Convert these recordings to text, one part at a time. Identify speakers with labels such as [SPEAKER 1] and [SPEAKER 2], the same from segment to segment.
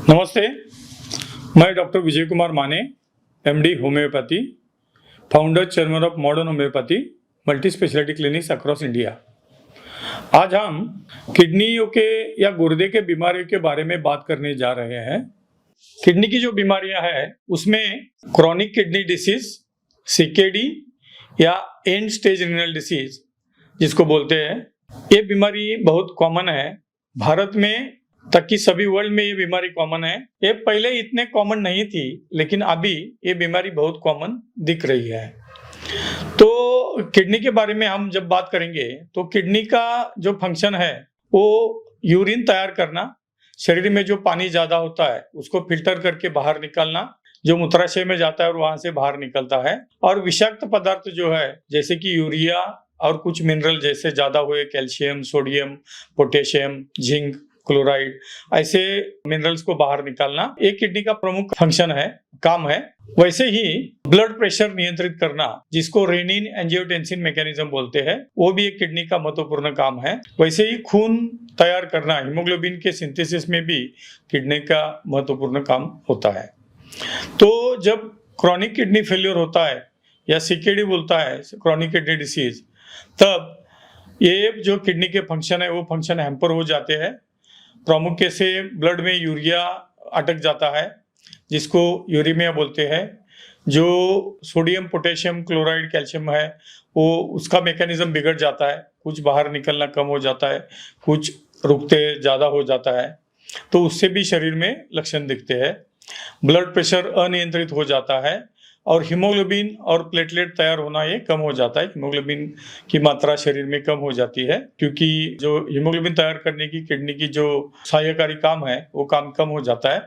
[SPEAKER 1] नमस्ते, मैं डॉक्टर विजय कुमार माने, MD homeopathy, founder chairman of modern homeopathy multi speciality clinics across India. आज हम किडनियों के या गुर्दे के बीमारियों के बारे में बात करने जा रहे हैं। किडनी की जो बीमारियां हैं उसमें क्रॉनिक किडनी डिसीज, सीकेडी या एंड स्टेज रीनल डिसीज जिसको बोलते हैं, ये बीमारी बहुत कॉमन है। भारत में तक कि सभी वर्ल्ड में ये बीमारी कॉमन है। ये पहले इतने कॉमन नहीं थी, लेकिन अभी ये बीमारी बहुत कॉमन दिख रही है। तो किडनी के बारे में हम जब बात करेंगे तो किडनी का जो फंक्शन है वो यूरिन तैयार करना, शरीर में जो पानी ज्यादा होता है उसको फिल्टर करके बाहर निकालना, जो मूत्राशय में जाता है और वहां से बाहर निकलता है, और विषाक्त पदार्थ जो है जैसे कि यूरिया और कुछ मिनरल जैसे ज्यादा हुए calcium, sodium, potassium, zinc, chloride, ऐसे मिनरल्स को बाहर निकालना एक किडनी का प्रमुख फंक्शन है, काम है। वैसे ही ब्लड प्रेशर नियंत्रित करना, जिसको रेनिन एंजियोटेंसिन मैकेनिज्म बोलते हैं, वो भी एक किडनी का महत्वपूर्ण काम है। वैसे ही खून तैयार करना, हीमोग्लोबिन के सिंथेसिस में भी किडनी का महत्वपूर्ण काम होता है। तो जब क्रॉनिक किडनी फेल्योर होता है या सीकेडी बोलता है, क्रॉनिक किडनी डिसीज, तब ये जो किडनी के फंक्शन है वो फंक्शन हैम्पर हो जाते हैं। प्रमुख से ब्लड में यूरिया अटक जाता है जिसको यूरेमिया बोलते हैं। जो सोडियम, पोटेशियम, क्लोराइड, कैल्शियम है वो उसका मैकेनिज्म बिगड़ जाता है, कुछ बाहर निकलना कम हो जाता है, कुछ रुकते ज़्यादा हो जाता है, तो उससे भी शरीर में लक्षण दिखते हैं। ब्लड प्रेशर अनियंत्रित हो जाता है और हीमोग्लोबिन और प्लेटलेट तैयार होना ये कम हो जाता है। हीमोग्लोबिन की मात्रा शरीर में कम हो जाती है क्योंकि जो हीमोग्लोबिन तैयार करने की किडनी की जो सहायकारी काम है वो काम कम हो जाता है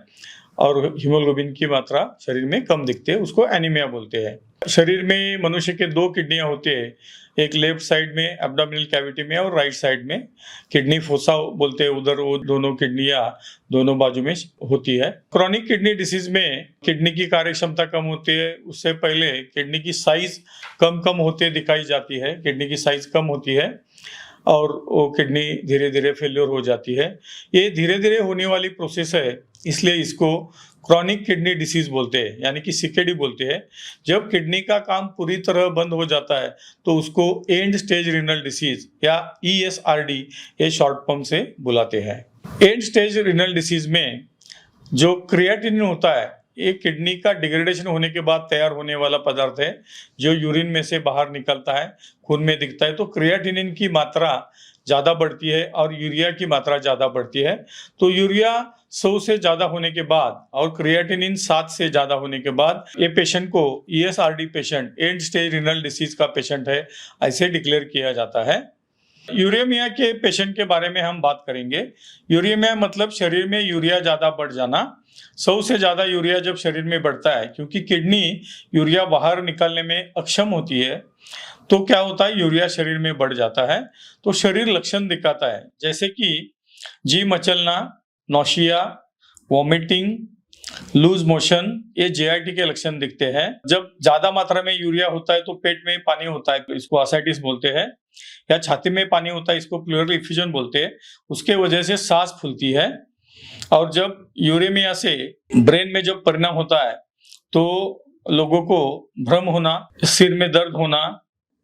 [SPEAKER 1] और हीमोग्लोबिन की मात्रा शरीर में कम दिखती है, उसको एनीमिया बोलते हैं। शरीर में मनुष्य के दो किडनियां होती है, एक लेफ्ट साइड में एब्डोमिनल कैविटी में और राइट साइड में किडनी फोसा बोलते हैं, उधर वो दोनों किडनियां दोनों बाजू में होती है। क्रॉनिक किडनी डिसीज में किडनी की कार्य क्षमता कम होती है, उससे पहले किडनी की साइज कम होते दिखाई जाती है, किडनी की साइज कम होती है और वो किडनी धीरे धीरे फेल्योर हो जाती है। ये धीरे धीरे होने वाली प्रोसेस है, इसलिए इसको क्रॉनिक किडनी डिसीज बोलते हैं, यानी कि सीकेडी बोलते हैं। जब किडनी का काम पूरी तरह बंद हो जाता है तो उसको एंड स्टेज रीनल डिसीज या ESRD ये शॉर्ट फॉर्म से बुलाते हैं। एंड स्टेज रीनल डिसीज में जो क्रिएटिनिन होता है, ये किडनी का डिग्रेडेशन होने के बाद तैयार होने वाला पदार्थ है जो यूरिन में से बाहर निकलता है, खून में दिखता है। तो क्रिएटिनिन की मात्रा ज्यादा बढ़ती है और यूरिया की मात्रा ज्यादा बढ़ती है। तो यूरिया 100 से ज्यादा होने के बाद और क्रिएटिनिन 7 से ज्यादा होने के बाद ये पेशेंट को ESRD patient, and stage renal disease का पेशेंट है, ऐसे डिक्लेयर किया जाता है। यूरेमिया के पेशेंट के बारे में हम बात करेंगे। यूरेमिया मतलब शरीर में यूरिया ज्यादा बढ़ जाना। 100 से ज्यादा यूरिया जब शरीर में बढ़ता है, क्योंकि किडनी यूरिया बाहर निकालने में अक्षम होती है, तो क्या होता है, यूरिया शरीर में बढ़ जाता है तो शरीर लक्षण दिखाता है, जैसे कि जी मचलना, नौशिया, वॉमिटिंग, लूज मोशन, ये JIT के लक्षण दिखते हैं। जब ज्यादा मात्रा में यूरिया होता है तो पेट में पानी होता है, तो इसको असाइटिस बोलते हैं, या छाती में पानी होता है, इसको प्लूरल इफ्यूजन बोलते हैं। उसके वजह से सांस फूलती है। और जब यूरेमिया से ब्रेन में जब परिणाम होता है तो लोगों को भ्रम होना, सिर में दर्द होना,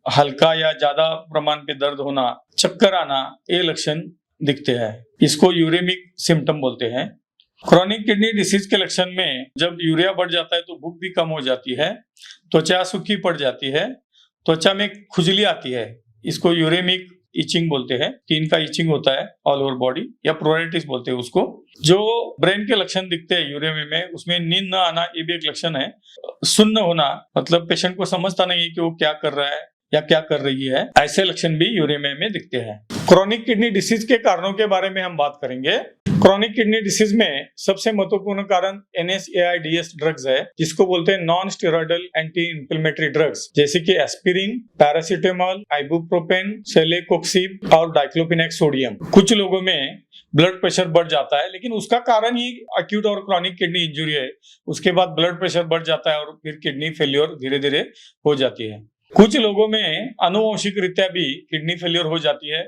[SPEAKER 1] हल्का या ज्यादा प्रमाण पे दर्द होना, चक्कर आना, ये लक्षण दिखते हैं। इसको यूरेमिक सिम्टम बोलते हैं। क्रॉनिक किडनी डिसीज के लक्षण में जब यूरिया बढ़ जाता है तो भूख भी कम हो जाती है, त्वचा सूखी पड़ जाती है, त्वचा में खुजली आती है, इसको यूरेमिक इचिंग बोलते हैं। स्किन का इचिंग होता है ऑल ओवर बॉडी, या प्रोराइटिस बोलते हैं उसको। जो ब्रेन के लक्षण दिखते हैं यूरेमिया में, उसमें नींद न आना, ये भी एक लक्षण है। सुन्न होना, मतलब पेशेंट को समझता नहीं है कि वो क्या कर रहा है या क्या कर रही है, ऐसे लक्षण भी यूरेमिया में दिखते हैं। क्रॉनिक किडनी डिसीज के कारणों के बारे में हम बात करेंगे। क्रॉनिक किडनी डिसीज में सबसे महत्वपूर्ण कारण NSAIDs ड्रग्स है, जिसको बोलते हैं non steroidal anti inflammatory drugs, जैसे कि एस्पिरिन, पैरासीटामोल, आइबुप्रोपेन, सेलेकोक्सिब और डाइक्लोफिनेक सोडियम। कुछ लोगों में ब्लड प्रेशर बढ़ जाता है, लेकिन उसका कारण ही अक्यूट और क्रॉनिक किडनी इंजरी है। उसके बाद ब्लड प्रेशर बढ़ जाता है और फिर किडनी फेल्योर धीरे धीरे हो जाती है। कुछ लोगों में आनुवंशिक रीत्या भी किडनी फेलियर हो जाती है।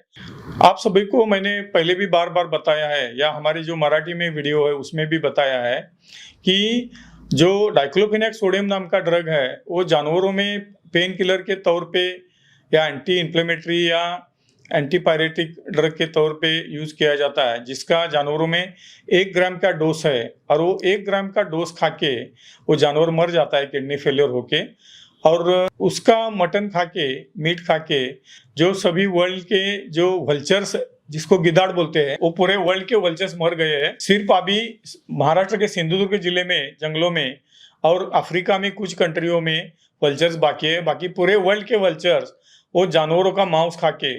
[SPEAKER 1] आप सभी को मैंने पहले भी बार बार बताया है या हमारी जो मराठी में वीडियो है उसमें भी बताया है कि जो डाइक्लोफेनेक सोडियम नाम का ड्रग है वो जानवरों में पेन किलर के तौर पे या एंटी इन्फ्लेमेटरी या एंटीपायरेटिक ड्रग के तौर पे यूज किया जाता है, जिसका जानवरों में 1 ग्राम का डोज है और वो 1 ग्राम का डोज खा के वो जानवर मर जाता है किडनी फेलियर होके। और उसका मटन खा के, मीट खा के जो सभी वर्ल्ड के जो वल्चर्स जिसको गिदाड़ बोलते हैं वो पूरे वर्ल्ड के वल्चर्स मर गए हैं। सिर्फ अभी महाराष्ट्र के सिंधुदुर्ग जिले में जंगलों में और अफ्रीका में कुछ कंट्रियों में वल्चर्स बाकी है। बाकी पूरे वर्ल्ड के वल्चर्स वो जानवरों का मांस खा के,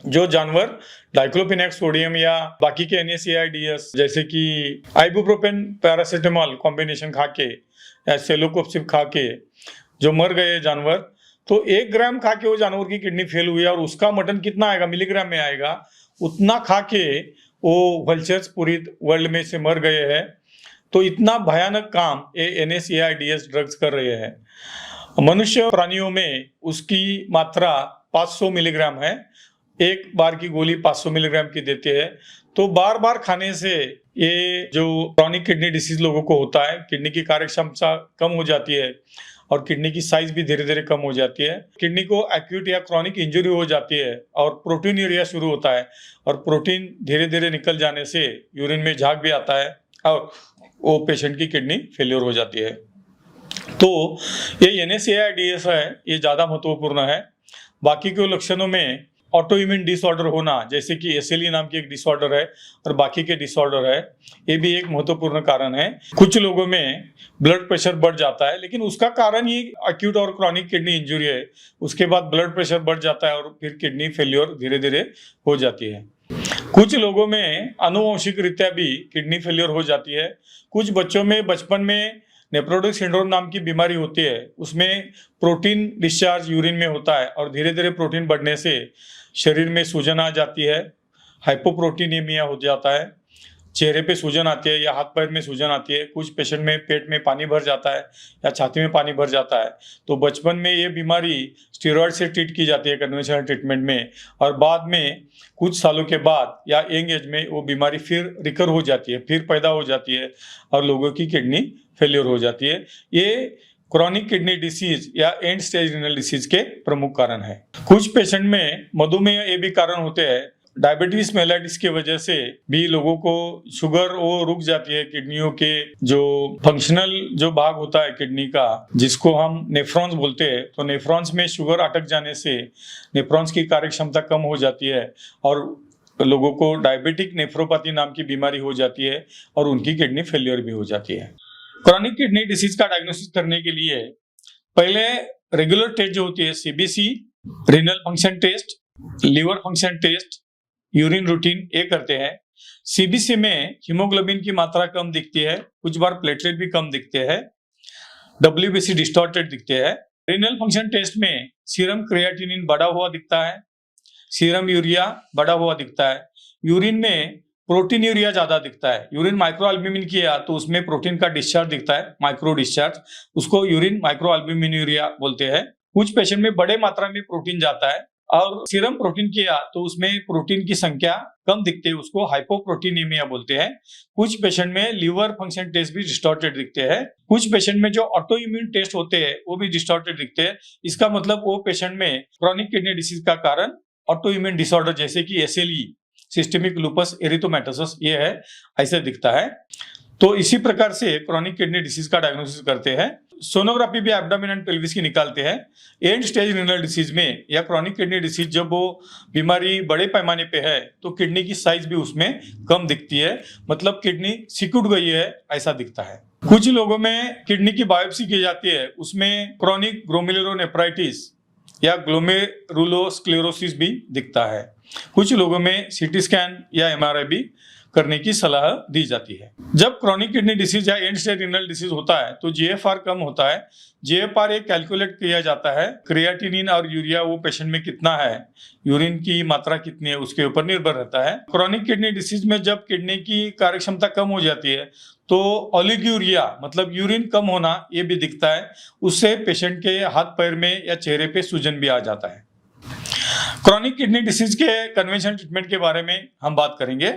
[SPEAKER 1] जो जानवर डाइक्लोफेनेक सोडियम या बाकी के NSAIDs जैसे कि आइबुप्रोफेन पैरासिटामोल कॉम्बिनेशन खा के या सेलोकोसिब खा के जो मर गए जानवर, तो 1 ग्राम खा के वो जानवर की किडनी फेल हुई और उसका मटन कितना आएगा, मिलीग्राम में आएगा, उतना खा के वो वल्चर्स पूरी वर्ल्ड में से मर गए हैं। तो इतना भयानक काम ये NSAIDs ड्रग्स कर रहे हैं। मनुष्य प्राणियों में उसकी मात्रा 500 मिलीग्राम है। एक बार की गोली 500 मिलीग्राम की देते हैं। तो बार बार खाने से ये जो क्रॉनिक किडनी डिसीज लोगों को होता है, किडनी की कार्यक्षमता कम हो जाती है और किडनी की साइज भी धीरे धीरे कम हो जाती है। किडनी को एक्यूट या क्रॉनिक इंजरी हो जाती है और प्रोटीन यूरिया शुरू होता है और प्रोटीन धीरे धीरे निकल जाने से यूरिन में झाग भी आता है और वो पेशेंट की किडनी फेलियर हो जाती है। तो ये NSAIDs है, ये ज़्यादा महत्वपूर्ण है। बाकी के लक्षणों में ऑटो इम्यून डिसऑर्डर होना, जैसे कि SLE नाम की एक डिसऑर्डर है और बाकी के डिसऑर्डर है, ये भी एक महत्वपूर्ण कारण है। कुछ लोगों में ब्लड प्रेशर बढ़ जाता है, लेकिन उसका कारण ये एक्यूट और क्रॉनिक किडनी इंजरी है। उसके बाद ब्लड प्रेशर बढ़ जाता है और फिर किडनी फेलियर धीरे धीरे हो जाती है। कुछ लोगों में आनुवंशिक रीत्या भी किडनी फेलियर हो जाती है। कुछ बच्चों में बचपन में नेफ्रोटिक सिंड्रोम नाम की बीमारी होती है, उसमें प्रोटीन डिस्चार्ज यूरिन में होता है और धीरे धीरे प्रोटीन बढ़ने से शरीर में सूजन आ जाती है, हाइपोप्रोटीनेमिया हो जाता है, चेहरे पे सूजन आती है या हाथ पैर में सूजन आती है। कुछ पेशेंट में पेट में पानी भर जाता है या छाती में पानी भर जाता है। तो बचपन में ये बीमारी स्टेरॉयड से ट्रीट की जाती है कन्वेंशनल ट्रीटमेंट में, और बाद में कुछ सालों के बाद या यंग एज में वो बीमारी फिर रिकर हो जाती है, फिर पैदा हो जाती है और लोगों की किडनी फेलियर हो जाती है। ये क्रॉनिक किडनी डिसीज या एंड स्टेज रिनल डिसीज के प्रमुख कारण है। कुछ पेशेंट में मधुमेह ये भी कारण होते हैं। डायबिटीज मेलाइटिस की वजह से भी लोगों को शुगर वो रुक जाती है। किडनियों के जो फंक्शनल जो भाग होता है किडनी का, जिसको हम नेफ्रॉन्स बोलते हैं, तो नेफ्रॉन्स में शुगर अटक जाने से नेफ्रॉन्स की कार्यक्षमता कम हो जाती है और लोगों को डायबिटिक नेफ्रोपैथी नाम की बीमारी हो जाती है और उनकी किडनी फेलियर भी हो जाती है। क्रॉनिक किडनी डिसीज का डायग्नोसिस करने के लिए पहले रेगुलर टेस्ट जो होती है CBC, renal function test, liver function test, urine routine, ये करते हैं। CBC में हीमोग्लोबिन की मात्रा कम दिखती है, कुछ बार प्लेटलेट भी कम दिखते हैं, WBC डिस्टॉर्टेड दिखते हैं। रीनल फंक्शन टेस्ट में सीरम क्रिएटिनिन बढ़ा हुआ दिखता है, सीरम यूरिया बढ़ा हुआ दिखता है, यूरिन में प्रोटीन यूरिया ज्यादा दिखता है। यूरिन माइक्रोअल्ब्यूमिन किया तो उसमें प्रोटीन का डिस्चार्ज दिखता है, माइक्रो डिस्चार्ज, उसको यूरिन माइक्रोअल्ब्यूमिन यूरिया बोलते हैं। कुछ पेशेंट में बड़े मात्रा में प्रोटीन जाता है और सीरम प्रोटीन किया तो उसमें प्रोटीन की संख्या कम दिखती है, उसको हाइपोप्रोटीनेमिया बोलते हैं। कुछ पेशेंट में लीवर फंक्शन टेस्ट भी डिस्टॉर्टेड दिखते हैं। कुछ पेशेंट में जो ऑटो इम्यून टेस्ट होते हैं वो भी डिस्टॉर्टेड दिखते हैं। इसका मतलब वो पेशेंट में क्रॉनिक किडनी डिसीज का कारण ऑटो इम्यून डिसऑर्डर जैसे कि SLE, सिस्टेमिक लूपस एरिथोमेटोसिस, ये है, ऐसे दिखता है। तो इसी प्रकार से क्रॉनिक किडनी डिसीज का डायग्नोसिस करते हैं। सोनोग्राफी भी एब्डोमेन एंड पेल्विस की निकालते हैं। एंड स्टेज रिनल डिसीज में या क्रॉनिक किडनी डिसीज जब वो बीमारी बड़े पैमाने पे है तो किडनी की साइज भी उसमें कम दिखती है, मतलब किडनी सिकुड़ गई है ऐसा दिखता है। कुछ लोगों में किडनी की बायोप्सी की जाती है, उसमें क्रॉनिक ग्लोमेरुलोनेफ्राइटिस या ग्लोमेरुलोस्क्लेरोसिस भी दिखता है। कुछ लोगों में CT स्कैन या MRI भी करने की सलाह दी जाती है। जब क्रॉनिक किडनी डिसीज या एंड स्टेज रीनल डिसीज होता है तो जीएफआर कम होता है। जीएफआर एक कैलकुलेट किया जाता है, क्रिएटिनिन और यूरिया वो पेशेंट में कितना है, यूरिन की मात्रा कितनी है उसके ऊपर निर्भर रहता है। क्रॉनिक किडनी डिसीज में जब किडनी की कार्यक्षमता कम हो जाती है तो ओलिगोयूरिया मतलब यूरिन कम होना ये भी दिखता है। उससे पेशेंट के हाथ पैर में या चेहरे पे सूजन भी आ जाता है। क्रॉनिक किडनी डिसीज के कन्वेंशनल ट्रीटमेंट के बारे में हम बात करेंगे।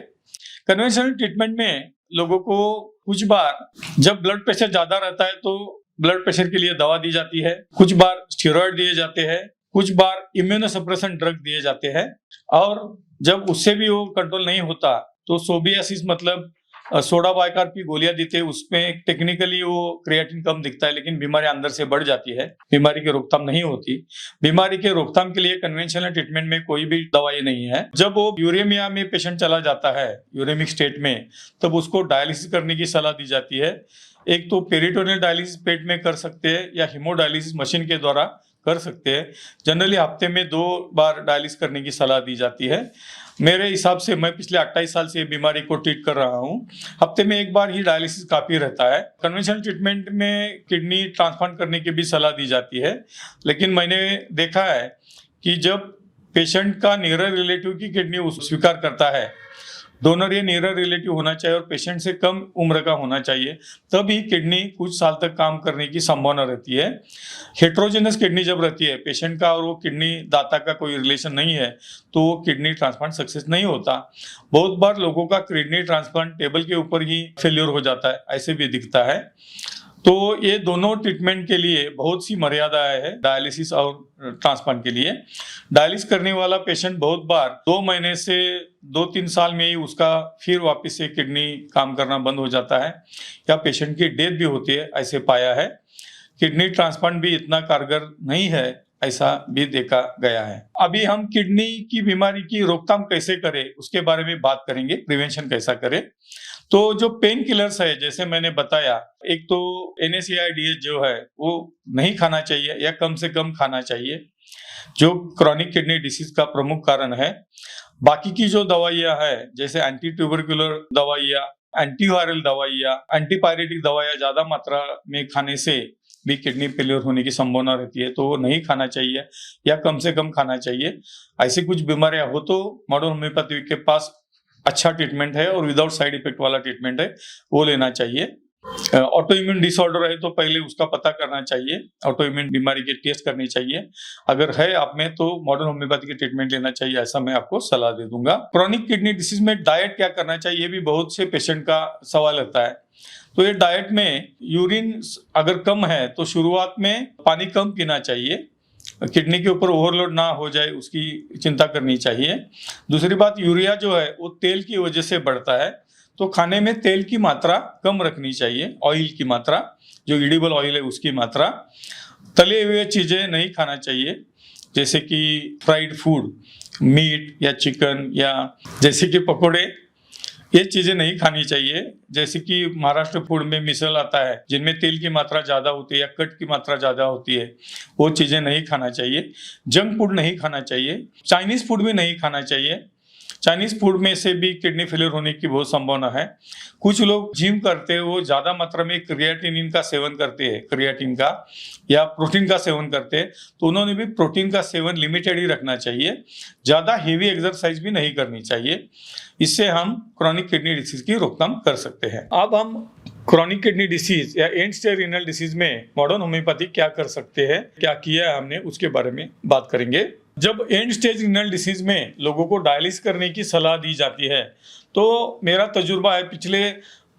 [SPEAKER 1] कन्वेंशनल ट्रीटमेंट में लोगों को कुछ बार जब ब्लड प्रेशर ज्यादा रहता है तो ब्लड प्रेशर के लिए दवा दी जाती है, कुछ बार स्टेरॉइड दिए जाते हैं, कुछ बार इम्यूनोसप्रेशन ड्रग दिए जाते हैं, और जब उससे भी वो कंट्रोल नहीं होता तो सोबियासिस मतलब सोडा बाइकार की गोलियां देते हैं। उसमें टेक्निकली वो क्रिएटिन कम दिखता है लेकिन बीमारी अंदर से बढ़ जाती है, बीमारी की रोकथाम नहीं होती। बीमारी के रोकथाम के लिए कन्वेंशनल ट्रीटमेंट में कोई भी दवाई नहीं है। जब वो यूरेमिया में पेशेंट चला जाता है, यूरेमिक स्टेट में, तब उसको डायलिसिस करने की सलाह दी जाती है। एक तो पेरिटोनियल डायलिसिस पेट में कर सकते हैं या हीमोडायलिसिस मशीन के द्वारा कर सकते हैं। जनरली हफ्ते में 2 बार डायलिसिस करने की सलाह दी जाती है। मेरे हिसाब से मैं पिछले 28 साल से ये बीमारी को ट्रीट कर रहा हूँ, हफ्ते में 1 बार ही डायलिसिस काफी रहता है। कन्वेंशनल ट्रीटमेंट में किडनी ट्रांसप्लांट करने की भी सलाह दी जाती है, लेकिन मैंने देखा है कि जब पेशेंट का नियर रिलेटिव की किडनी स्वीकार करता है, डोनर या नियर रिलेटिव होना चाहिए और पेशेंट से कम उम्र का होना चाहिए, तभी किडनी कुछ साल तक काम करने की संभावना रहती है। हेट्रोजेनस किडनी जब रहती है, पेशेंट का और वो किडनी दाता का कोई रिलेशन नहीं है, तो वो किडनी ट्रांसप्लांट सक्सेस नहीं होता। बहुत बार लोगों का किडनी ट्रांसप्लांट टेबल के ऊपर ही फेल्योर हो जाता है, ऐसे भी दिखता है। तो ये दोनों ट्रीटमेंट के लिए बहुत सी मर्यादाएं है, डायलिसिस और ट्रांसप्लांट के लिए। डायलिसिस करने वाला पेशेंट बहुत बार 2 महीने से 2-3 साल में ही उसका फिर वापस से किडनी काम करना बंद हो जाता है या पेशेंट की डेथ भी होती है, ऐसे पाया है। किडनी ट्रांसप्लांट भी इतना कारगर नहीं है, ऐसा भी देखा गया है। अभी हम किडनी की बीमारी की रोकथाम कैसे करें उसके बारे में बात करेंगे, प्रिवेंशन कैसा करें। तो जो पेन किलर्स है, जैसे मैंने बताया, एक तो NSAIDs जो है वो नहीं खाना चाहिए या कम से कम खाना चाहिए, जो क्रॉनिक किडनी डिसीज का प्रमुख कारण है। बाकी की जो दवाइयां है, जैसे एंटी ट्यूबरकुलर दवाइयां, एंटीवायरल दवाइयां, एंटीपायरेटिक दवाइयां ज्यादा मात्रा में खाने से भी किडनी फेलियर होने की संभावना रहती है, तो वो नहीं खाना चाहिए या कम से कम खाना चाहिए। ऐसी कुछ बीमारियां हो तो मॉडर्न होम्योपैथी के पास अच्छा ट्रीटमेंट है और विदाउट साइड इफेक्ट वाला ट्रीटमेंट है, वो लेना चाहिए। ऑटो इम्यून डिसऑर्डर है तो पहले उसका पता करना चाहिए, ऑटो इम्यून बीमारी के टेस्ट करनी चाहिए। अगर है आप में तो मॉडर्न होम्योपैथी की ट्रीटमेंट लेना चाहिए, ऐसा मैं आपको सलाह दे दूंगा। क्रॉनिक किडनी डिसीज में डाइट क्या करना चाहिए, ये भी बहुत से पेशेंट का सवाल रहता है। तो ये डाइट में यूरिन अगर कम है तो शुरुआत में पानी कम पीना चाहिए, किडनी के ऊपर ओवरलोड ना हो जाए उसकी चिंता करनी चाहिए। दूसरी बात, यूरिया जो है वो तेल की वजह से बढ़ता है, तो खाने में तेल की मात्रा कम रखनी चाहिए, ऑयल की मात्रा, जो एडिबल ऑयल है उसकी मात्रा। तले हुए चीजें नहीं खाना चाहिए, जैसे कि फ्राइड फूड, मीट या चिकन या जैसे कि पकोड़े, ये चीजें नहीं खानी चाहिए। जैसे कि महाराष्ट्र फूड में मिसल आता है जिनमें तेल की मात्रा ज्यादा होती है या कट की मात्रा ज्यादा होती है, वो चीजें नहीं खाना चाहिए। जंक फूड नहीं खाना चाहिए, चाइनीज फूड भी नहीं खाना चाहिए। चाइनीज फूड में से भी किडनी फेलियर होने की बहुत संभावना है। कुछ लोग जिम करते हैं, वो ज्यादा मात्रा में क्रिएटिनिन का सेवन करते हैं, क्रिएटिन का या प्रोटीन का सेवन करते हैं, तो उन्होंने भी प्रोटीन का सेवन लिमिटेड ही रखना चाहिए, ज्यादा हेवी एक्सरसाइज भी नहीं करनी चाहिए। इससे हम क्रॉनिक किडनी डिसीज की रोकथाम कर सकते हैं। अब हम क्रॉनिक किडनी डिसीज या एंड स्टेज रीनल डिसीज में मॉडर्न होम्योपैथी क्या कर सकते हैं, क्या किया है हमने, उसके बारे में बात करेंगे। जब एंड स्टेज रीनल डिसीज में लोगों को डायलिसिस करने की सलाह दी जाती है, तो मेरा तजुर्बा है, पिछले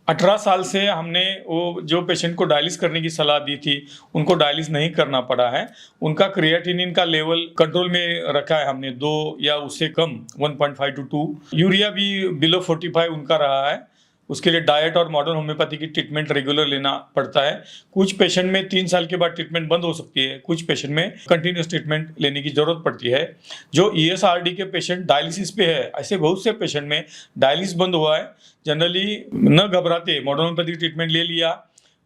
[SPEAKER 1] 18 साल से हमने वो जो पेशेंट को डायलिसिस करने की सलाह दी थी उनको डायलिसिस नहीं करना पड़ा है। उनका क्रिएटिनिन का लेवल कंट्रोल में रखा है हमने, 2 या उससे कम, 1.5 to 2। यूरिया भी बिलो 45 उनका रहा है। उसके लिए डाइट और मॉडर्न होम्योपैथी की ट्रीटमेंट रेगुलर लेना पड़ता है। कुछ पेशेंट में 3 साल के बाद ट्रीटमेंट बंद हो सकती है, कुछ पेशेंट में कंटिन्यूस ट्रीटमेंट लेने की जरूरत पड़ती है। जो ESRD के पेशेंट डायलिसिस पे है, ऐसे बहुत से पेशेंट में डायलिसिस बंद हुआ है। जनरली न घबराते मॉडर्न होम्योपैथी ट्रीटमेंट ले लिया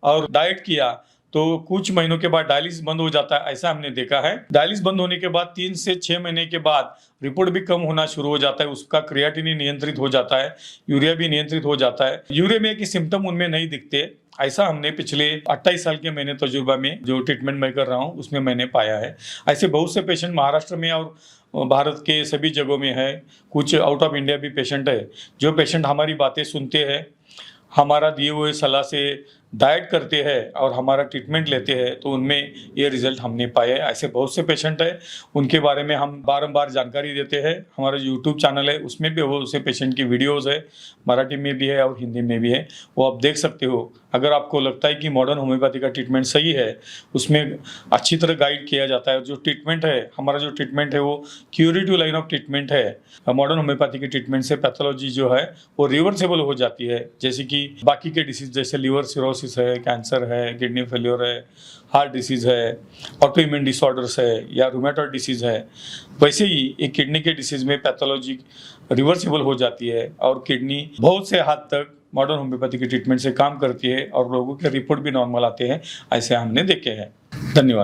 [SPEAKER 1] और डाइट किया तो कुछ महीनों के बाद डायलिसिस बंद हो जाता है, ऐसा हमने देखा है। डायलिसिस बंद होने के बाद 3 से 6 महीने के बाद रिपोर्ट भी कम होना शुरू हो जाता है, उसका क्रिएटिनिन नियंत्रित हो जाता है, यूरिया भी नियंत्रित हो जाता है। यूरिया की सिम्टम उनमें नहीं दिखते, ऐसा हमने पिछले 28 साल के मैंने तजुर्बा में जो ट्रीटमेंट मैं कर रहा हूँ उसमें मैंने पाया है। ऐसे बहुत से पेशेंट महाराष्ट्र में और भारत के सभी जगहों में है, कुछ आउट ऑफ इंडिया भी पेशेंट है। जो पेशेंट हमारी बातें सुनते हैं, हमारा दिए हुए सलाह से डाइट करते हैं और हमारा ट्रीटमेंट लेते हैं, तो उनमें ये रिजल्ट हमने पाए हैं। ऐसे बहुत से पेशेंट हैं, उनके बारे में हम बारंबार जानकारी देते हैं। हमारा यूट्यूब चैनल है उसमें भी बहुत से पेशेंट की वीडियोज़ है, मराठी में भी है और हिंदी में भी है, वो आप देख सकते हो। अगर आपको लगता है कि मॉडर्न होम्योपैथी का ट्रीटमेंट सही है, उसमें अच्छी तरह गाइड किया जाता है। जो ट्रीटमेंट है, हमारा जो ट्रीटमेंट है वो क्यूरेटिव लाइन ऑफ ट्रीटमेंट है। मॉडर्न होम्योपैथी के ट्रीटमेंट से पैथोलॉजी जो है वो रिवर्सेबल हो जाती है, जैसे कि बाकी के डिसीज जैसे लिवर सिरोसिस है, कैंसर है, किडनी फेल्योर है, हार्ट डिसीज़ है, ऑटोइम्यून डिसऑर्डर्स है या रूमेटॉइड डिसीज़ है। वैसे ही एक किडनी के डिसीज़ में पैथोलॉजी रिवर्सिबल हो जाती है और किडनी बहुत से हद तक मॉडर्न होम्योपैथी के ट्रीटमेंट से काम करती है और लोगों के रिपोर्ट भी नॉर्मल आते हैं, ऐसे हमने देखे हैं। धन्यवाद।